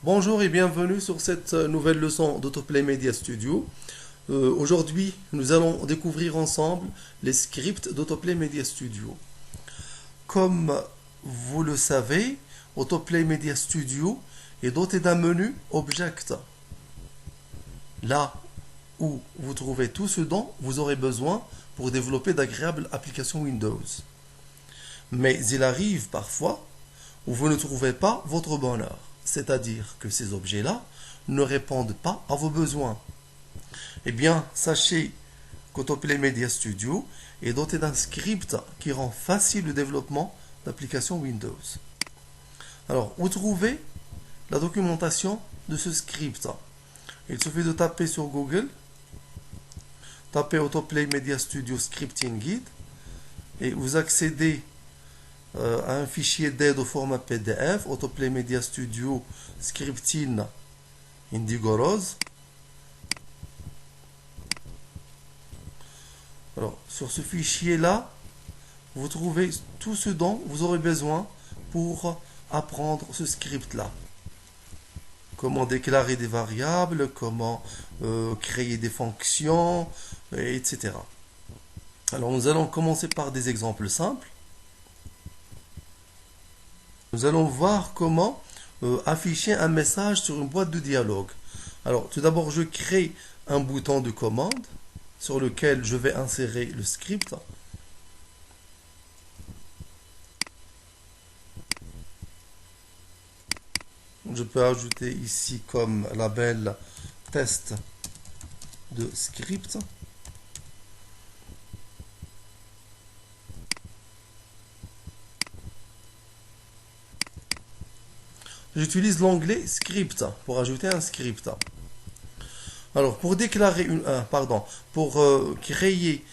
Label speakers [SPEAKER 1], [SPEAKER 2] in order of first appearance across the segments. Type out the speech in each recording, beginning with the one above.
[SPEAKER 1] Bonjour et bienvenue sur cette nouvelle leçon d'Autoplay Media Studio. Aujourd'hui, nous allons découvrir ensemble les scripts d'Autoplay Media Studio. Comme vous le savez, Autoplay Media Studio est doté d'un menu Object. Là où vous trouvez tout ce dont vous aurez besoin pour développer d'agréables applications Windows. Mais il arrive parfois où vous ne trouvez pas votre bonheur. C'est-à-dire que ces objets-là ne répondent pas à vos besoins. Eh bien, sachez qu'Autoplay Media Studio est doté d'un script qui rend facile le développement d'applications Windows. Alors, où trouver la documentation de ce script? Il suffit de taper sur Google, taper Autoplay Media Studio Scripting Guide, et vous accédez à un fichier d'aide au format PDF, Autoplay Media Studio Scripting Indigo Rose. Alors, sur ce fichier-là, vous trouvez tout ce dont vous aurez besoin pour apprendre ce script-là. Comment déclarer des variables, comment créer des fonctions, etc. Alors, nous allons commencer par des exemples simples. Nous allons voir comment afficher un message sur une boîte de dialogue. Alors, tout d'abord, je crée un bouton de commande sur lequel je vais insérer le script. Je peux ajouter ici comme label test de script. J'utilise l'onglet script pour ajouter un script. Alors, pour déclarer pour créer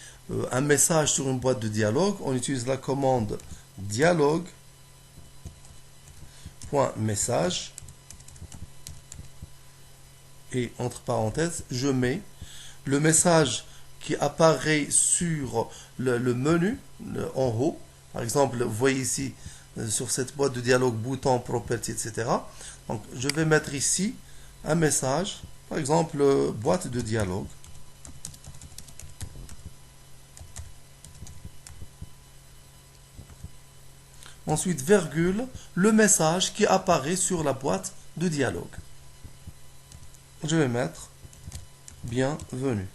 [SPEAKER 1] un message sur une boîte de dialogue, on utilise la commande dialogue.message et entre parenthèses, je mets le message qui apparaît sur le menu en haut. Par exemple, vous voyez ici sur cette boîte de dialogue, bouton, property, etc. Donc, je vais mettre ici un message, par exemple, boîte de dialogue. Ensuite, virgule, le message qui apparaît sur la boîte de dialogue. Je vais mettre bienvenue.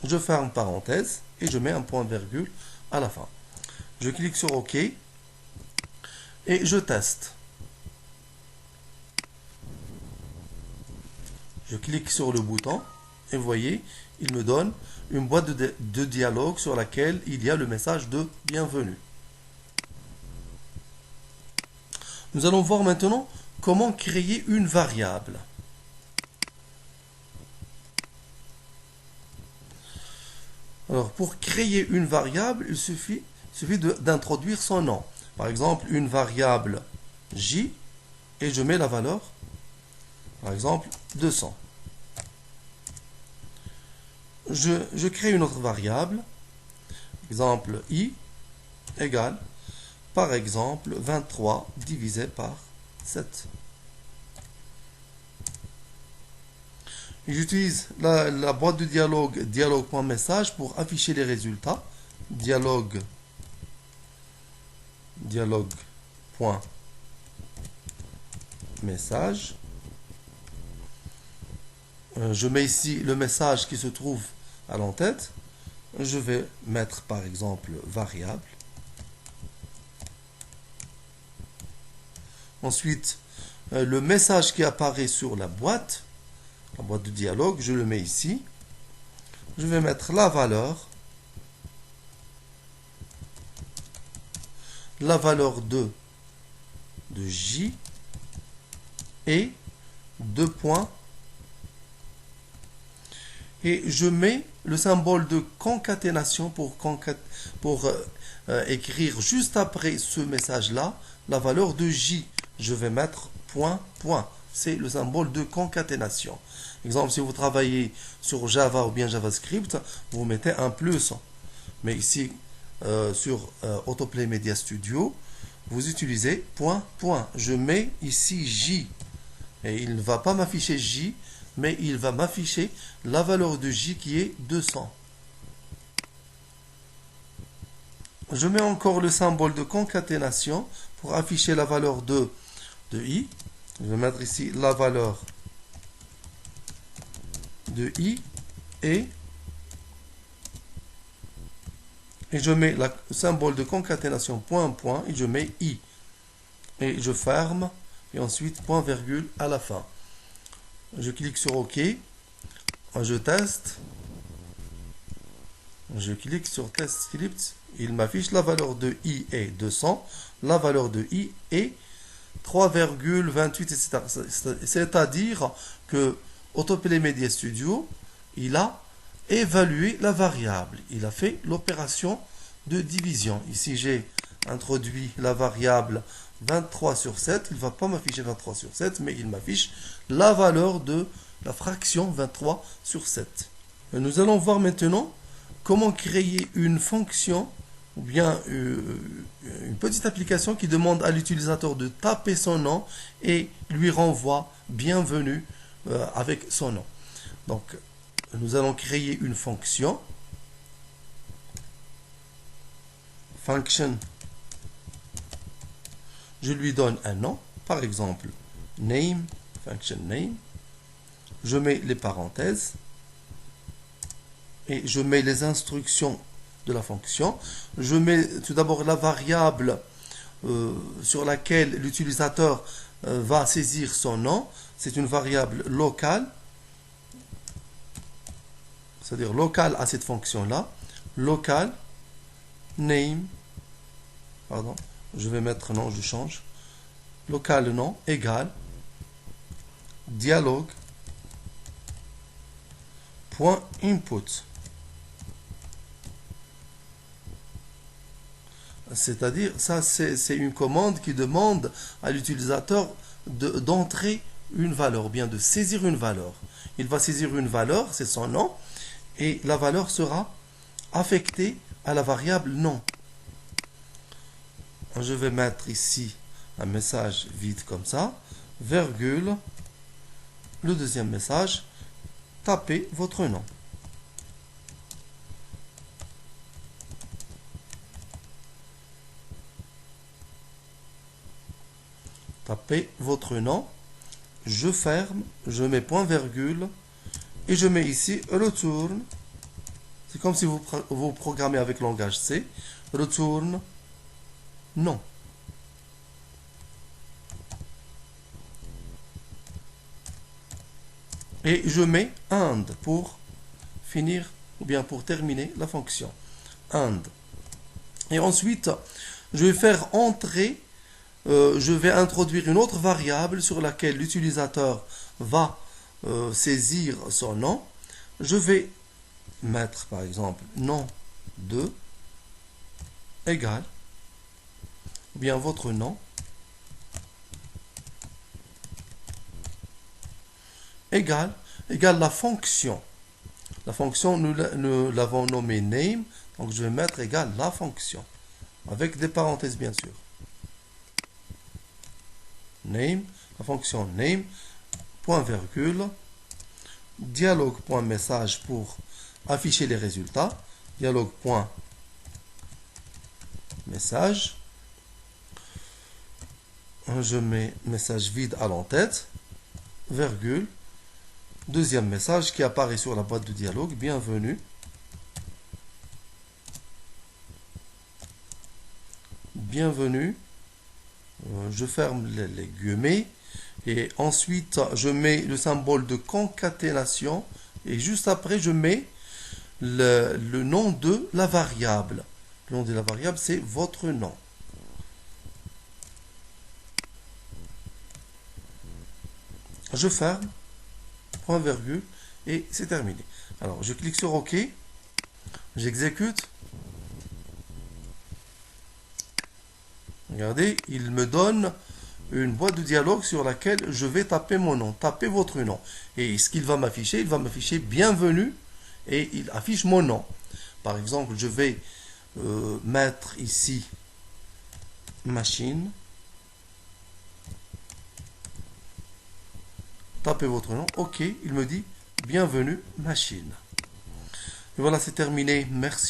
[SPEAKER 1] Je ferme parenthèse et je mets un point virgule à la fin. Je clique sur OK et je teste. Je clique sur le bouton et vous voyez, il me donne une boîte de dialogue sur laquelle il y a le message de bienvenue. Nous allons voir maintenant comment créer une variable. Alors, pour créer une variable, il suffit d'introduire son nom. Par exemple, une variable J, et je mets la valeur, par exemple, 200. Je crée une autre variable, exemple I, égale, par exemple, 23 divisé par 7. J'utilise la boîte de dialogue dialogue.message pour afficher les résultats. Dialogue.message. Je mets ici le message qui se trouve à l'entête. Je vais mettre par exemple variable. Ensuite, le message qui apparaît sur la boîte de dialogue, je le mets ici. Je vais mettre la valeur de J et 2 points. Et je mets le symbole de concaténation pour écrire juste après ce message-là la valeur de J. Je vais mettre point. C'est le symbole de concaténation. Exemple, si vous travaillez sur Java ou bien JavaScript, vous mettez un plus. Mais ici, sur Autoplay Media Studio, vous utilisez point, point. Je mets ici J. Et il ne va pas m'afficher J, mais il va m'afficher la valeur de J qui est 200. Je mets encore le symbole de concaténation pour afficher la valeur de I. Je vais mettre ici la valeur de I et je mets le symbole de concaténation point, point et je mets I. Et je ferme et ensuite point, virgule à la fin. Je clique sur OK. Je teste. Je clique sur Test Script. Il m'affiche la valeur de I est 200. La valeur de I est 3,28, etc. C'est-à-dire que Autoplay Media Studio, il a évalué la variable. Il a fait l'opération de division. Ici, j'ai introduit la variable 23 sur 7. Il ne va pas m'afficher 23 sur 7, mais il m'affiche la valeur de la fraction 23 sur 7. Nous allons voir maintenant comment créer une fonction ou bien une petite application qui demande à l'utilisateur de taper son nom et lui renvoie bienvenue avec son nom. Donc, nous allons créer une fonction. Function. Je lui donne un nom, par exemple name, function name. Je mets les parenthèses et je mets les instructions de la fonction. Je mets tout d'abord la variable sur laquelle l'utilisateur va saisir son nom. C'est une variable locale, c'est-à-dire locale à cette fonction-là. Local name, pardon, je vais mettre nom, je change. Local nom égale dialogue point input. C'est-à-dire, ça c'est une commande qui demande à l'utilisateur d'entrer une valeur, ou bien de saisir une valeur. Il va saisir une valeur, c'est son nom, et la valeur sera affectée à la variable nom. Je vais mettre ici un message vide comme ça, virgule, le deuxième message, tapez votre nom. Tapez votre nom, je ferme, je mets point virgule et je mets ici return. C'est comme si vous programmez avec langage C. Return non. Et je mets and pour finir ou bien pour terminer la fonction. And. Et ensuite, je vais faire entrer. Je vais introduire une autre variable sur laquelle l'utilisateur va saisir son nom. Je vais mettre par exemple nom de égale, ou bien votre nom égale la fonction. La fonction, nous l'avons nommée name, donc je vais mettre égale la fonction, avec des parenthèses bien sûr. Name, la fonction name, point virgule, dialogue.message pour afficher les résultats, dialogue.message, je mets message vide à l'entête, virgule, deuxième message qui apparaît sur la boîte de dialogue, bienvenue, bienvenue. Je ferme les guillemets et ensuite je mets le symbole de concaténation et juste après je mets le nom de la variable. Le nom de la variable c'est votre nom. Je ferme, point virgule et c'est terminé. Alors je clique sur OK, j'exécute. Regardez, il me donne une boîte de dialogue sur laquelle je vais taper mon nom. Tapez votre nom. Et ce qu'il va m'afficher, il va m'afficher bienvenue et il affiche mon nom. Par exemple, je vais mettre ici machine. Tapez votre nom. OK, il me dit bienvenue machine. Et voilà, c'est terminé. Merci.